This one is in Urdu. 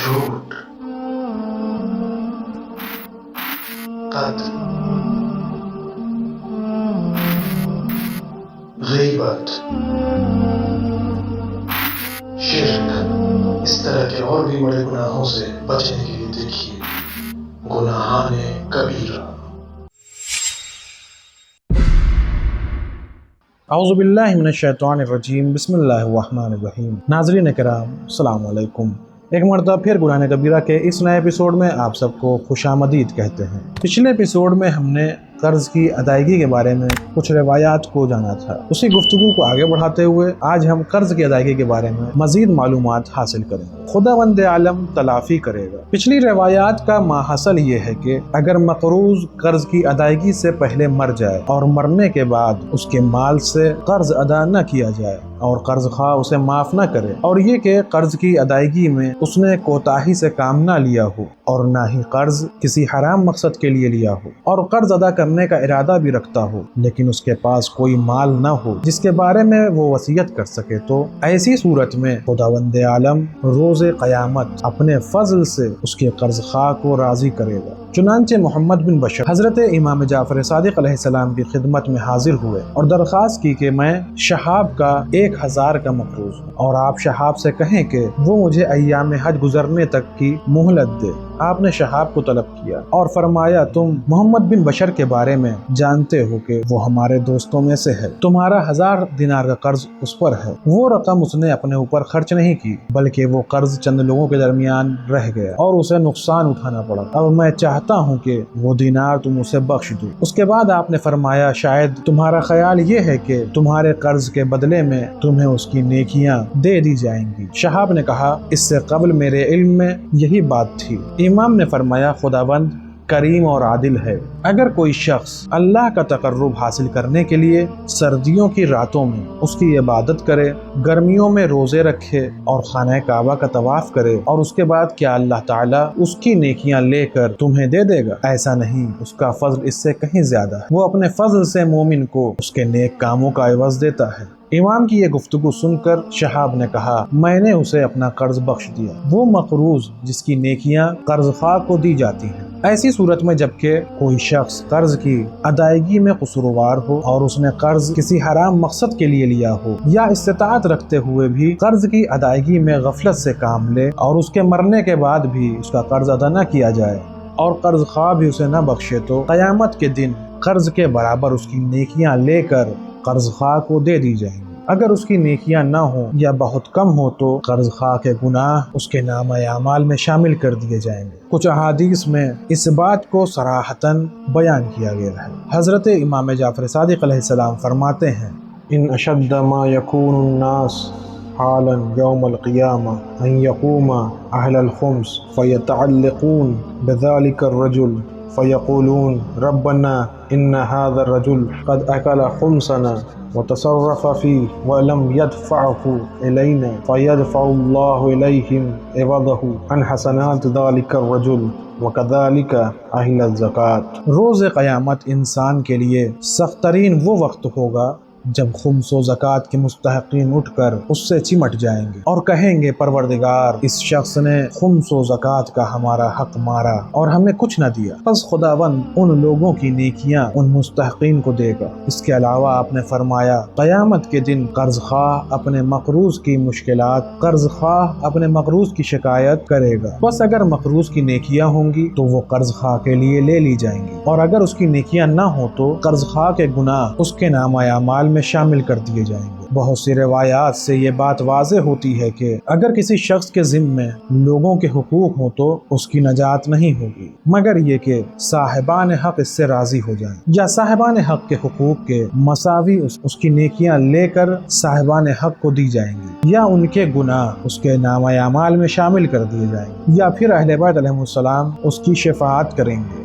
جھوٹ، قتل، غیبت، شرک، اس طرح کے اور بھی بڑے گناہوں سے بچنے کے لیے دیکھیے گناہان کبیرہ۔ اعوذ باللہ من الشیطان الرجیم، بسم اللہ الرحمن الرحیم۔ ناظرین کرام، السلام علیکم۔ ایک مرتبہ پھر گناہ کبیرہ کے اس نئے ایپیسوڈ میں آپ سب کو خوش آمدید کہتے ہیں۔ پچھلے ایپیسوڈ میں ہم نے قرض کی ادائیگی کے بارے میں کچھ روایات کو جانا تھا۔ اسی گفتگو کو آگے بڑھاتے ہوئے آج ہم قرض کی ادائیگی کے بارے میں مزید معلومات حاصل کریں گے۔ خداوند عالم تلافی کرے گا۔ پچھلی روایات کا ماحصل یہ ہے کہ اگر مقروض قرض کی ادائیگی سے پہلے مر جائے اور مرنے کے بعد اس کے مال سے قرض ادا نہ کیا جائے اور قرض خواہ اسے معاف نہ کرے، اور یہ کہ قرض کی ادائیگی میں اس نے کوتاہی سے کام نہ لیا ہو اور نہ ہی قرض کسی حرام مقصد کے لیے لیا ہو، اور قرض ادا کرنے کا ارادہ بھی رکھتا ہو لیکن اس کے پاس کوئی مال نہ ہو جس کے بارے میں وہ وصیت کر سکے، تو ایسی صورت میں خداوند عالم روز قیامت اپنے فضل سے اس کے قرض خواہ کو راضی کرے گا۔ چنانچہ محمد بن بشر حضرت امام جعفر صادق علیہ السلام کی خدمت میں حاضر ہوئے اور درخواست کی کہ میں شہاب کا 1000 کا مقروض ہوں، اور آپ شہاب سے کہیں کہ وہ مجھے ایام حج گزرنے تک کی مہلت دے۔ آپ نے شہاب کو طلب کیا اور فرمایا، تم محمد بن بشر کے بارے میں جانتے ہو کہ وہ ہمارے دوستوں میں سے ہے، تمہارا 1000 دینار کا قرض اس پر ہے۔ وہ رقم اس نے اپنے اوپر خرچ نہیں کی بلکہ وہ قرض چند لوگوں کے درمیان رہ گیا اور اسے نقصان اٹھانا پڑا۔ اب میں چاہتا ہوں کہ وہ دینار تم اسے بخش دو۔ اس کے بعد آپ نے فرمایا، شاید تمہارا خیال یہ ہے کہ تمہارے قرض کے بدلے میں تمہیں اس کی نیکیاں دے دی جائیں گی۔ شہاب نے کہا، اس سے قبل میرے علم میں یہی بات تھی۔ امام نے فرمایا، خداوند کریم اور عادل ہے۔ اگر کوئی شخص اللہ کا تقرب حاصل کرنے کے لیے سردیوں کی راتوں میں اس کی عبادت کرے، گرمیوں میں روزے رکھے اور خانہ کعبہ کا طواف کرے، اور اس کے بعد کیا اللہ تعالیٰ اس کی نیکیاں لے کر تمہیں دے دے گا؟ ایسا نہیں، اس کا فضل اس سے کہیں زیادہ ہے۔ وہ اپنے فضل سے مومن کو اس کے نیک کاموں کا عوض دیتا ہے۔ امام کی یہ گفتگو سن کر شہاب نے کہا، میں نے اسے اپنا قرض بخش دیا۔ وہ مقروض جس کی نیکیاں قرض خواہ کو دی جاتی ہیں۔ ایسی صورت میں جبکہ کوئی شخص قرض کی ادائیگی میں قصوروار ہو اور اس نے قرض کسی حرام مقصد کے لیے لیا ہو، یا استطاعت رکھتے ہوئے بھی قرض کی ادائیگی میں غفلت سے کام لے اور اس کے مرنے کے بعد بھی اس کا قرض ادا نہ کیا جائے اور قرض خواہ بھی اسے نہ بخشے، تو قیامت کے دن قرض کے برابر اس کی نیکیاں لے کر قرض خواہ کو دے دی جائیں گی۔ اگر اس کی نیکیاں نہ ہوں یا بہت کم ہو تو قرض خواہ کے گناہ اس کے نامہ اعمال میں شامل کر دیے جائیں گے۔ کچھ احادیث میں اس بات کو صراحتاً بیان کیا گیا ہے۔ حضرت امام جعفر صادق علیہ السلام فرماتے ہیں، ان اشد ما یکون الناس حالا یوم القیامہ ان یقوم اہل الخمس فیتعلقون بذلک الرجل فیقولون ربنا ان هذا الرجل قد اکل خمسنا وتصرف فيه ولم يدفعه إلينا فيدفع الله إليهم عوضه عن حسنات ذلك الرجل وكذلك أهل الزكاة۔ روز قیامت انسان کے لیے سخت ترین وہ وقت ہوگا جب خمس و زکوٰۃ کے مستحقین اٹھ کر اس سے چمٹ جائیں گے اور کہیں گے، پروردگار، اس شخص نے خمس و زکوٰۃ کا ہمارا حق مارا اور ہمیں کچھ نہ دیا، پس خداوند ان لوگوں کی نیکیاں ان مستحقین کو دے گا۔ اس کے علاوہ آپ نے فرمایا، قیامت کے دن قرض خواہ اپنے مقروض کی مشکلات، قرض خواہ اپنے مقروض کی شکایت کرے گا، بس اگر مقروض کی نیکیاں ہوں گی تو وہ قرض خواہ کے لیے لے لی جائیں گی، اور اگر اس کی نیکیاں نہ ہوں تو قرض خواہ کے گناہ اس کے نامہ اعمال میں شامل کر دیے جائیں گے۔ بہت سی روایات سے یہ بات واضح ہوتی ہے کہ اگر کسی شخص کے ذمے لوگوں کے حقوق ہوں تو اس کی نجات نہیں ہوگی مگر یہ کہ صاحبان حق اس سے راضی ہو جائیں، یا صاحبان حق کے حقوق کے مساوی اس کی نیکیاں لے کر صاحبان حق کو دی جائیں گی، یا ان کے گناہ اس کے نامہ اعمال میں شامل کر دیے جائیں گے، یا پھر اہل بیت علیہ السلام اس کی شفاعت کریں گے۔